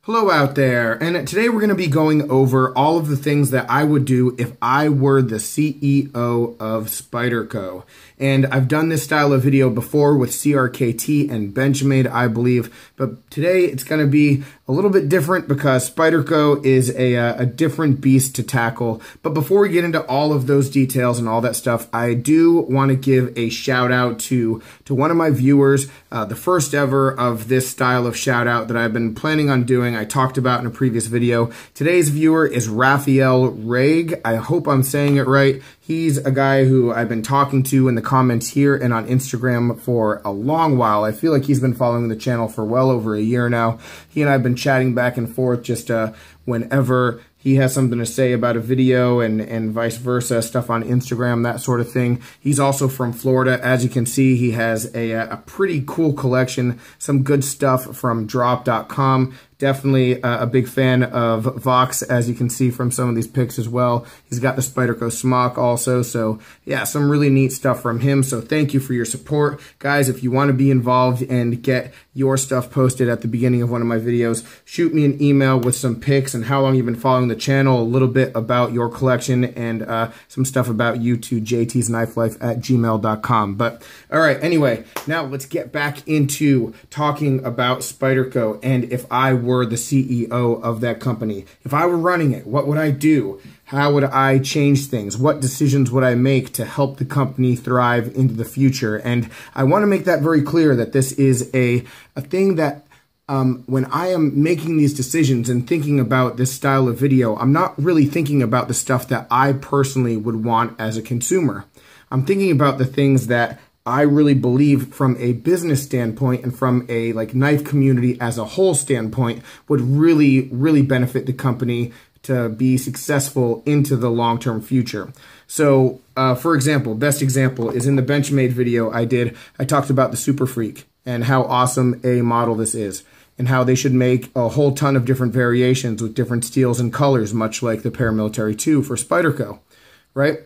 Hello out there, and today we're going to be going over all of the things that I would do if I were the CEO of Spyderco. And I've done this style of video before with CRKT and Benchmade, I believe, but today it's going to be a little bit different because Spyderco is a different beast to tackle. But before we get into all of those details and all that stuff, I do want to give a shout out to one of my viewers, the first ever of this style of shout out that I've been planning on doing. I talked about in a previous video. Today's viewer is Raphael Raig. I hope I'm saying it right. He's a guy who I've been talking to in the comments here and on Instagram for a long while. I feel like he's been following the channel for well over a year now. He and I have been chatting back and forth just whenever he has something to say about a video and vice versa, stuff on Instagram, that sort of thing. He's also from Florida. As you can see, he has a pretty cool collection, some good stuff from drop.com. Definitely a big fan of Vox, as you can see from some of these pics as well. He's got the Spyderco smock also, so yeah, some really neat stuff from him. So thank you for your support. Guys, if you want to be involved and get your stuff posted at the beginning of one of my videos, shoot me an email with some pics and how long you've been following the channel, a little bit about your collection, and some stuff about you to jtsknifelife@gmail.com. But all right, anyway, now let's get back into talking about Spyderco and if I were the CEO of that company. If I were running it, what would I do? How would I change things? What decisions would I make to help the company thrive into the future? And I want to make that very clear that this is a thing that when I am making these decisions and thinking about this style of video, I'm not really thinking about the stuff that I personally would want as a consumer. I'm thinking about the things that I really believe from a business standpoint and from a knife community as a whole standpoint would really benefit the company to be successful into the long-term future. So, for example, best example is in the Benchmade video I did. I talked about the Super Freak and how awesome a model this is, and how they should make a whole ton of different variations with different steels and colors, much like the Paramilitary 2 for Spyderco, right?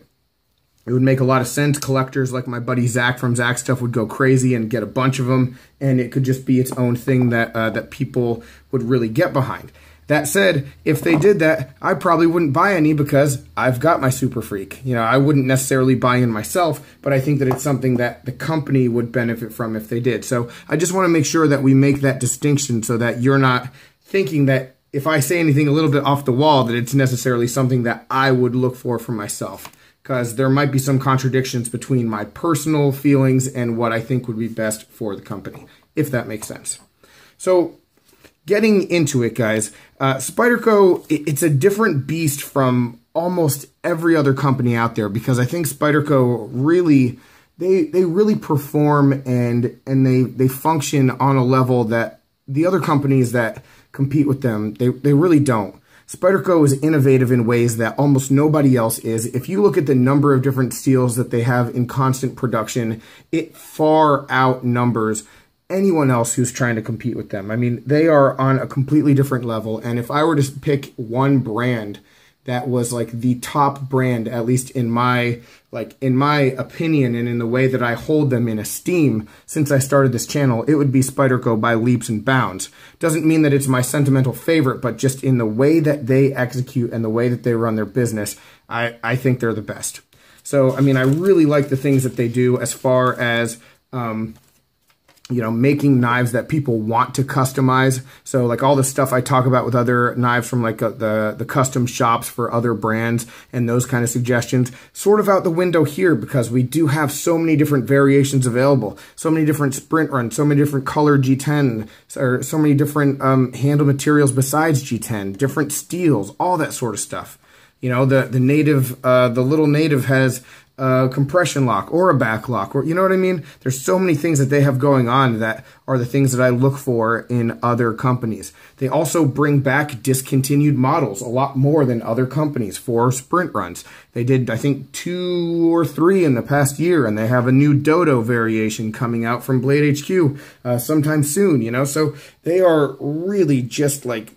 It would make a lot of sense. Collectors like my buddy Zach from Zach Stuff would go crazy and get a bunch of them, and it could just be its own thing that that people would really get behind. That said, if they did that, I probably wouldn't buy any because I've got my Super Freak. You know, I wouldn't necessarily buy in myself, but I think that it's something that the company would benefit from if they did. So I just want to make sure that we make that distinction so that you're not thinking that if I say anything a little bit off the wall, that it's necessarily something that I would look for myself. Because there might be some contradictions between my personal feelings and what I think would be best for the company, if that makes sense. So, getting into it, guys, Spyderco, it's a different beast from almost every other company out there, because I think Spyderco really, they really perform and they function on a level that the other companies that compete with them, they really don't. Spyderco is innovative in ways that almost nobody else is. If you look at the number of different steels that they have in constant production, it far outnumbers anyone else who's trying to compete with them. I mean, they are on a completely different level. And if I were to pick one brand that was like the top brand, at least in my opinion and in the way that I hold them in esteem since I started this channel, it would be Spyderco by leaps and bounds. Doesn't mean that it's my sentimental favorite, but just in the way that they execute and the way that they run their business, I think they're the best. So, I mean, I really like the things that they do as far as you know, making knives that people want to customize. So like all the stuff I talk about with other knives from like the custom shops for other brands and those kind of suggestions, sort of out the window here, because we do have so many different variations available, so many different sprint runs, so many different color G10, or so many different handle materials besides G10, different steels, all that sort of stuff. You know, the little native has compression lock or a back lock, or you know what I mean? There's so many things that they have going on that are the things that I look for in other companies. They also bring back discontinued models a lot more than other companies for sprint runs. They did, I think, 2 or 3 in the past year, and they have a new Dodo variation coming out from Blade HQ sometime soon, you know? So they are really just like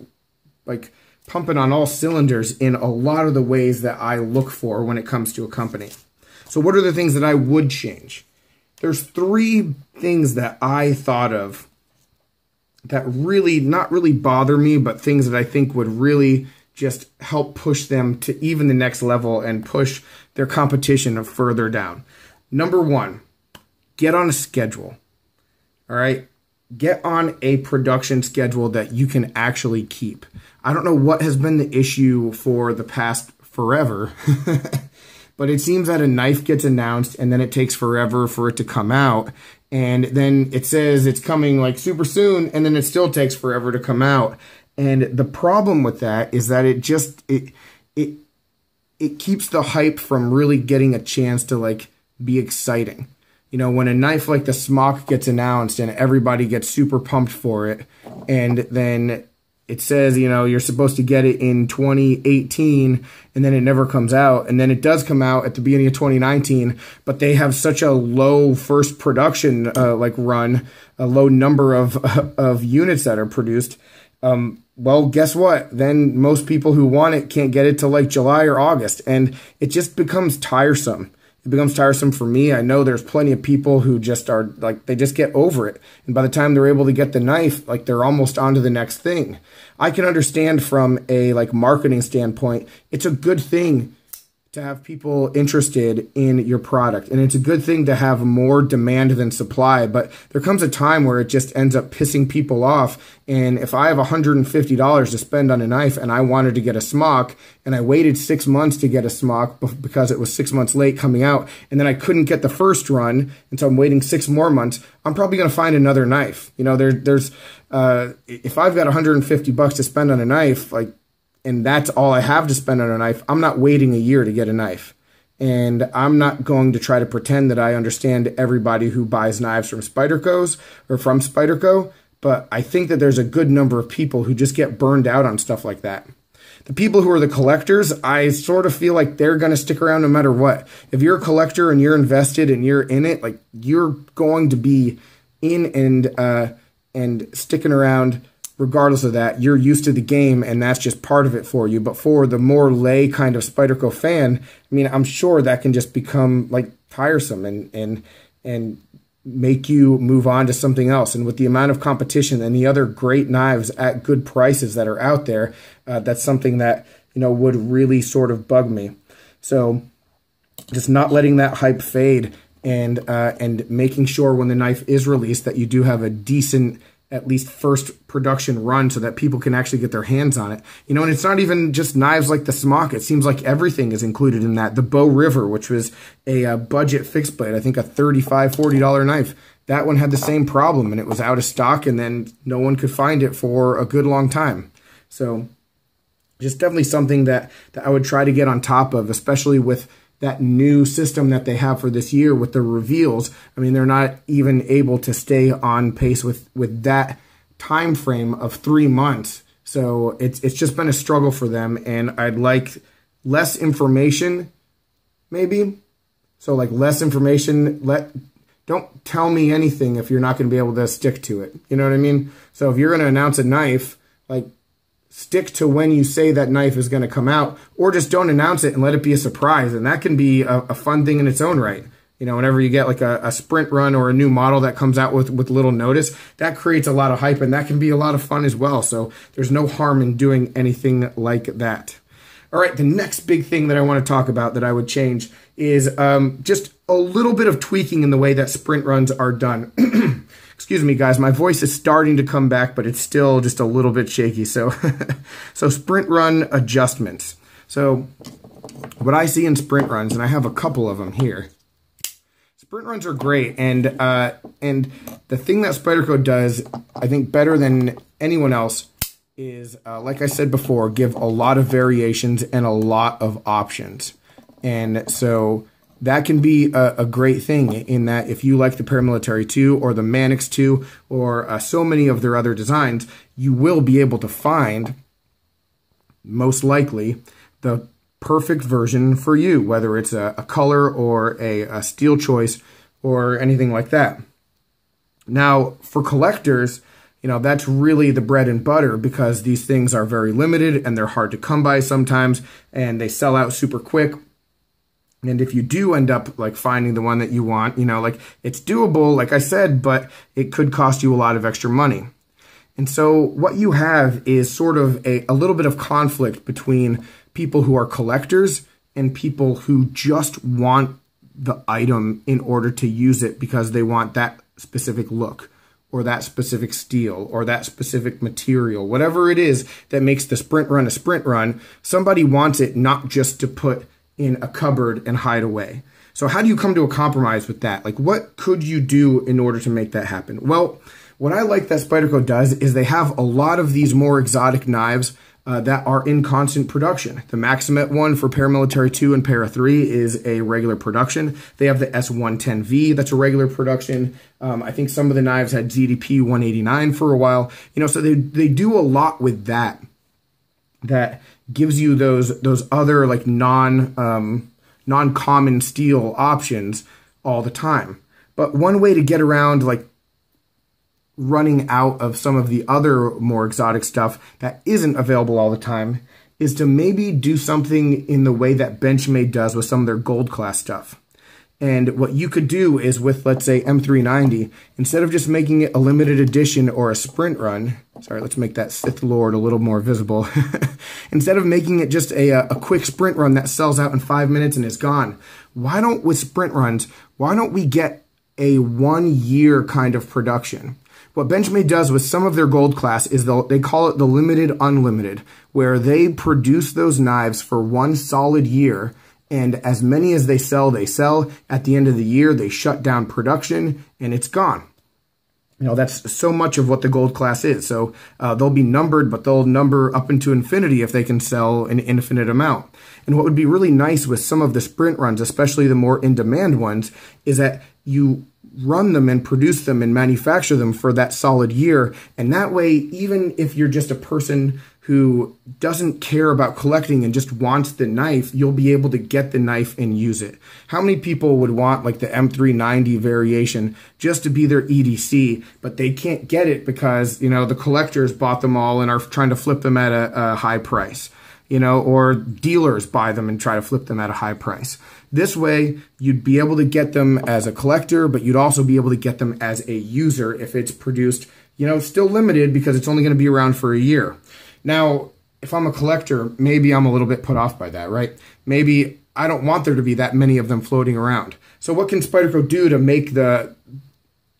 pumping on all cylinders in a lot of the ways that I look for when it comes to a company. So what are the things that I would change? There's 3 things that I thought of that really, not really bother me, but things that I think would really just help push them to even the next level and push their competition further down. Number one, get on a schedule. All right? Get on a production schedule that you can actually keep. I don't know what has been the issue for the past forever, but it seems that a knife gets announced and then it takes forever for it to come out. And then it says it's coming like super soon, and then it still takes forever to come out. And the problem with that is that it keeps the hype from really getting a chance to like be exciting. You know, when a knife like the Smock gets announced and everybody gets super pumped for it, and then it says, you know, you're supposed to get it in 2018, and then it never comes out, and then it does come out at the beginning of 2019, but they have such a low first production like run, a low number of units that are produced. Well, guess what? Then most people who want it can't get it till like July or August, and it just becomes tiresome. It becomes tiresome for me. I know there's plenty of people who just are like, they just get over it. And by the time they're able to get the knife, like they're almost on to the next thing. I can understand from a like marketing standpoint, it's a good thing to have people interested in your product. And it's a good thing to have more demand than supply, but there comes a time where it just ends up pissing people off. And if I have $150 to spend on a knife and I wanted to get a Smock, and I waited 6 months to get a Smock because it was 6 months late coming out, and then I couldn't get the first run, and so I'm waiting 6 more months, I'm probably going to find another knife. You know, if I've got $150 to spend on a knife, like, and that's all I have to spend on a knife, I'm not waiting a year to get a knife. And I'm not going to try to pretend that I understand everybody who buys knives from Spyderco's or from Spyderco, but I think that there's a good number of people who just get burned out on stuff like that. The people who are the collectors, I sort of feel like they're going to stick around no matter what. If you're a collector and you're invested and you're in it, like you're going to be in and sticking around. Regardless of that, you're used to the game, and that's just part of it for you. But for the more lay kind of Spyderco fan, I mean, I'm sure that can just become like tiresome and make you move on to something else. And with the amount of competition and the other great knives at good prices that are out there, that's something that, you know, would really sort of bug me. So just not letting that hype fade, and making sure when the knife is released that you do have a decent, at least first production run so that people can actually get their hands on it. You know, and it's not even just knives like the Smock. It seems like everything is included in that. The Bow River, which was a budget fixed blade, I think a $35, $40 knife. That one had the same problem, and it was out of stock, and then no one could find it for a good long time. So just definitely something that I would try to get on top of, especially with that new system that they have for this year with the reveals. I mean, they're not even able to stay on pace with that time frame of 3 months. So it's just been a struggle for them, and I'd like less information, maybe. So like less information, don't tell me anything if you're not going to be able to stick to it. You know what I mean? So if you're going to announce a knife, like, stick to when you say that knife is going to come out, or just don't announce it and let it be a surprise. And that can be a fun thing in its own right. You know, whenever you get like a sprint run or a new model that comes out with little notice, that creates a lot of hype, and that can be a lot of fun as well. So there's no harm in doing anything like that. All right, the next big thing that I want to talk about that I would change is just a little bit of tweaking in the way that sprint runs are done. Excuse me, guys, my voice is starting to come back, but it's still just a little bit shaky. So, so sprint run adjustments. So what I see in sprint runs, and I have a couple of them here. Sprint runs are great, and the thing that Spyderco does, I think, better than anyone else is, like I said before, give a lot of variations and a lot of options. And so that can be a great thing in that if you like the Paramilitary 2 or the Mannix 2 or so many of their other designs, you will be able to find, most likely, the perfect version for you, whether it's a color or a steel choice or anything like that. Now, for collectors, you know, that's really the bread and butter, because these things are very limited and they're hard to come by sometimes, and they sell out super quick. And if you do end up like finding the one that you want, you know, like it's doable, like I said, but it could cost you a lot of extra money. And so what you have is sort of a little bit of conflict between people who are collectors and people who just want the item in order to use it because they want that specific look or that specific steel or that specific material. Whatever it is that makes the sprint run a sprint run, somebody wants it not just to put in a cupboard and hide away. So how do you come to a compromise with that? Like, what could you do in order to make that happen? Well, what I like that Spyderco does is they have a lot of these more exotic knives that are in constant production. The Maximet one for Paramilitary 2 and Para 3 is a regular production. They have the S110V that's a regular production. I think some of the knives had ZDP 189 for a while. You know, so they do a lot with that. That gives you those other like non-common steel options all the time. But one way to get around like running out of some of the other more exotic stuff that isn't available all the time is to maybe do something in the way that Benchmade does with some of their gold class stuff. And what you could do is with, let's say, M390, instead of just making it a limited edition or a sprint run, sorry, let's make that Sith Lord a little more visible. Instead of making it just a quick sprint run that sells out in 5 minutes and is gone, why don't we get a 1 year kind of production? What Benchmade does with some of their gold class is they call it the limited unlimited, where they produce those knives for 1 solid year, and as many as they sell, they sell. At the end of the year, they shut down production, and it's gone. You know, that's so much of what the gold class is. So they'll be numbered, but they'll number up into infinity if they can sell an infinite amount. And what would be really nice with some of the sprint runs, especially the more in-demand ones, is that you run them and produce them and manufacture them for that solid year. And that way, even if you're just a person who doesn't care about collecting and just wants the knife, you'll be able to get the knife and use it. How many people would want like the M390 variation just to be their EDC, but they can't get it because, you know, the collectors bought them all and are trying to flip them at a high price, you know, or dealers buy them and try to flip them at a high price. This way, you'd be able to get them as a collector, but you'd also be able to get them as a user if it's produced, you know, still limited because it's only going to be around for a year. Now, if I'm a collector, maybe I'm a little bit put off by that, right? Maybe I don't want there to be that many of them floating around. So what can Spyderco do to make the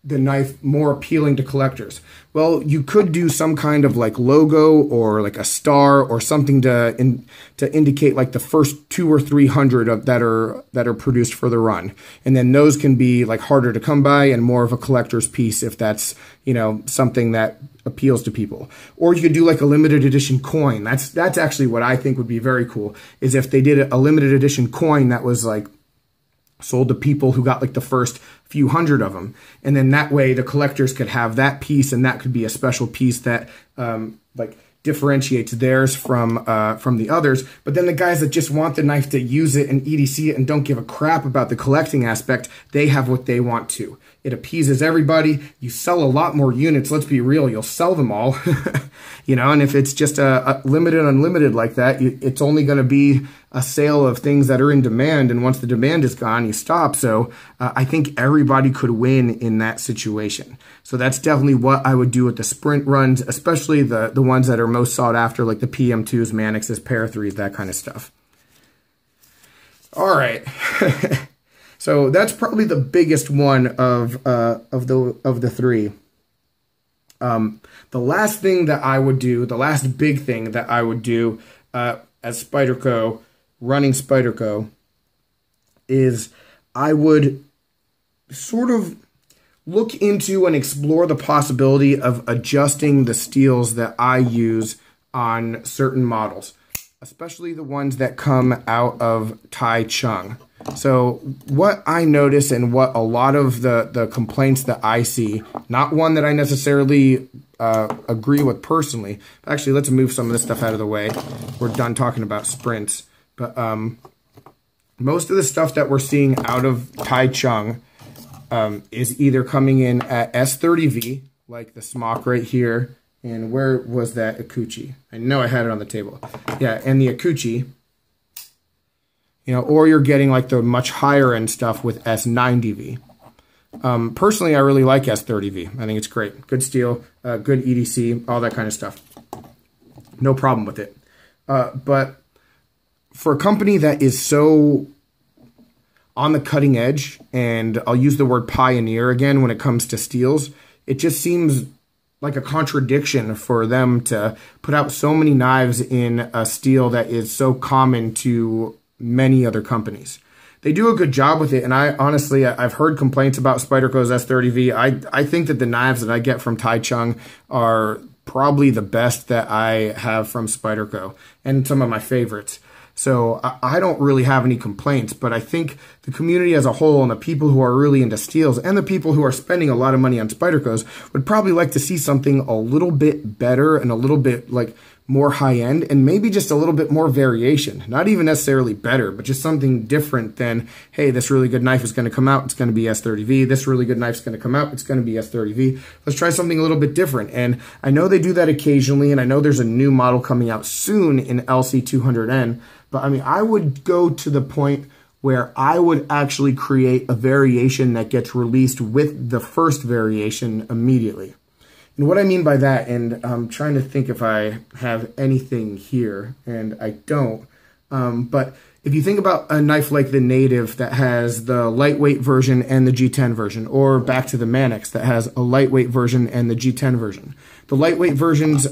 knife more appealing to collectors? Well, you could do some kind of like logo or like a star or something to indicate like the first 200 or 300 that are produced for the run, and then those can be like harder to come by and more of a collector's piece if that's, you know, something that appeals to people. Or you could do like a limited edition coin. That's actually what I think would be very cool, is if they did a limited edition coin that was like sold to people who got like the first few hundred of them. And then that way the collectors could have that piece, and that could be a special piece that like differentiates theirs from the others. But then the guys that just want the knife to use it and EDC it and don't give a crap about the collecting aspect, they have what they want to. It appeases everybody. You sell a lot more units. Let's be real. You'll sell them all, you know, and if it's just a limited unlimited like that, it's only going to be a sale of things that are in demand. And once the demand is gone, you stop. So I think everybody could win in that situation. So that's definitely what I would do with the sprint runs, especially the ones that are most sought after, like the PM2s, Manixes, Para 3s, that kind of stuff. All right. So that's probably the biggest one of the three. The last thing that I would do, the last big thing that I would do as Spyderco, running Spyderco, is I would sort of look into and explore the possibility of adjusting the steels that I use on certain models, especially the ones that come out of Tai Chung. So what I notice and what a lot of the complaints that I see, not one that I necessarily agree with personally. Actually, let's move some of this stuff out of the way. We're done talking about sprints. But most of the stuff that we're seeing out of Tai Chung is either coming in at S30V, like the smock right here. And where was that Akuchi? I know I had it on the table. Yeah, and the Akuchi. You know, or you're getting like the much higher end stuff with S90V. Personally, I really like S30V. I think it's great. Good steel, good EDC, all that kind of stuff. No problem with it. But for a company that is so on the cutting edge, and I'll use the word pioneer again when it comes to steels, it just seems like a contradiction for them to put out so many knives in a steel that is so common to many other companies. They do a good job with it, and I've heard complaints about Spyderco's S30V. I think that the knives that I get from Taichung are probably the best that I have from Spyderco, and some of my favorites. So I don't really have any complaints, but I think the community as a whole and the people who are really into steels and the people who are spending a lot of money on Spydercos would probably like to see something a little bit better and a little bit like more high-end, and maybe just a little bit more variation. Not even necessarily better, but just something different than, hey, this really good knife is going to come out, it's going to be S30V. This really good knife is going to come out, it's going to be S30V. Let's try something a little bit different. And I know they do that occasionally, and I know there's a new model coming out soon in LC200N, but I mean, I would go to the point where I would actually create a variation that gets released with the first variation immediately. And what I mean by that, and I'm trying to think if I have anything here, and I don't, but if you think about a knife like the Native that has the lightweight version and the G10 version, or back to the Manix that has a lightweight version and the G10 version. The lightweight versions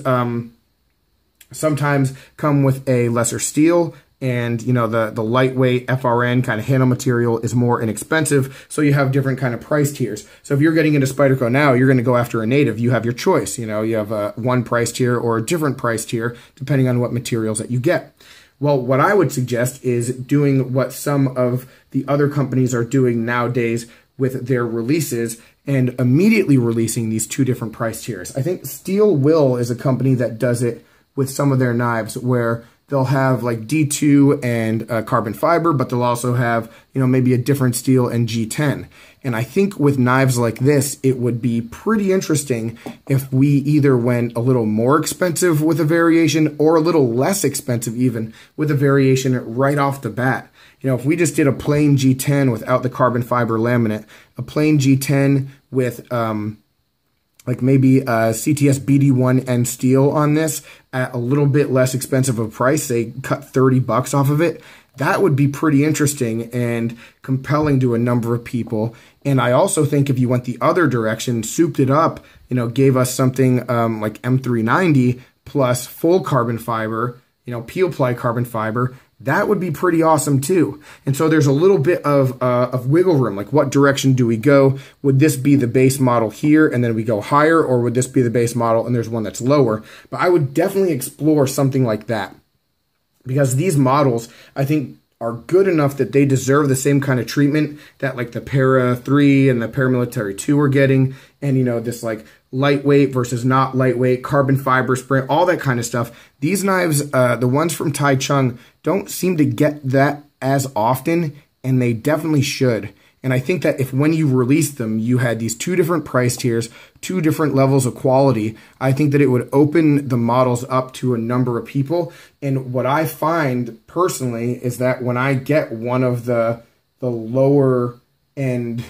sometimes come with a lesser steel, and you know the lightweight FRN kind of handle material is more inexpensive, so you have different kind of price tiers. So if you're getting into Spyderco now, you're going to go after a Native. You have your choice. You know, you have one price tier or a different price tier depending on what materials that you get. Well, what I would suggest is doing what some of the other companies are doing nowadays with their releases and immediately releasing these two different price tiers. I think Steel Will is a company that does it with some of their knives, where they'll have like D2 and carbon fiber, but they'll also have, you know, maybe a different steel and G10. And I think with knives like this, it would be pretty interesting if we either went a little more expensive with a variation or a little less expensive even with a variation right off the bat. You know, if we just did a plain G10 without the carbon fiber laminate, a plain G10 with like maybe CTS BD1 and steel on this at a little bit less expensive of a price, say cut 30 bucks off of it, that would be pretty interesting and compelling to a number of people. And I also think if you went the other direction, souped it up, you know, gave us something like M390 plus full carbon fiber, you know, peel ply carbon fiber, that would be pretty awesome too. And so there's a little bit of wiggle room. Like, what direction do we go? Would this be the base model here and then we go higher, or would this be the base model and there's one that's lower? But I would definitely explore something like that, because these models, I think, are good enough that they deserve the same kind of treatment that like the Para 3 and the Paramilitary 2 are getting. And, you know, this like lightweight versus not lightweight, carbon fiber sprint, all that kind of stuff. These knives, the ones from Taichung, don't seem to get that as often, and they definitely should. And I think that if when you released them, you had these two different price tiers, two different levels of quality, I think that it would open the models up to a number of people. And what I find personally is that when I get one of the lower end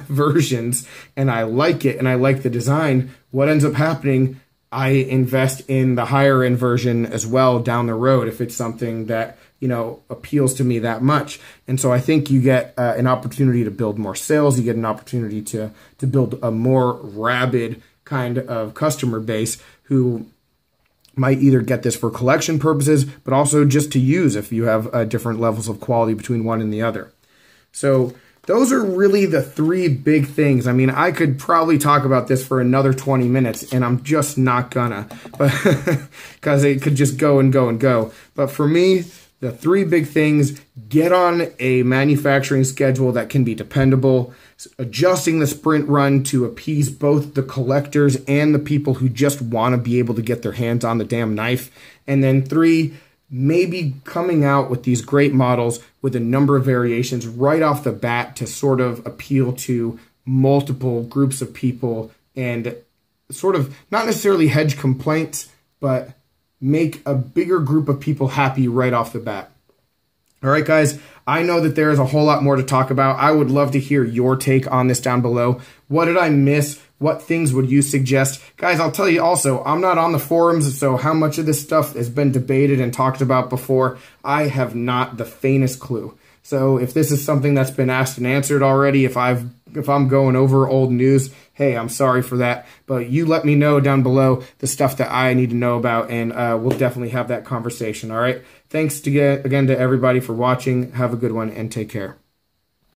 versions and I like it and I like the design, what ends up happening, I invest in the higher end version as well down the road if it's something that, you know, appeals to me that much. And so I think you get an opportunity to build more sales. You get an opportunity to build a more rabid kind of customer base who might either get this for collection purposes, but also just to use if you have different levels of quality between one and the other. So those are really the three big things. I mean, I could probably talk about this for another 20 minutes, and I'm just not gonna, but because it could just go and go and go. But for me, the three big things: get on a manufacturing schedule that can be dependable, adjusting the sprint run to appease both the collectors and the people who just want to be able to get their hands on the damn knife. And then three, maybe coming out with these great models with a number of variations right off the bat to sort of appeal to multiple groups of people and sort of not necessarily hedge complaints, but make a bigger group of people happy right off the bat. All right, guys, I know that there is a whole lot more to talk about. I would love to hear your take on this down below. What did I miss? What things would you suggest? Guys, I'll tell you also, I'm not on the forums, so how much of this stuff has been debated and talked about before, I have not the faintest clue. So if this is something that's been asked and answered already, if I'm going over old news, hey, I'm sorry for that. But you let me know down below the stuff that I need to know about, and we'll definitely have that conversation, all right? Thanks again to everybody for watching. Have a good one, and take care.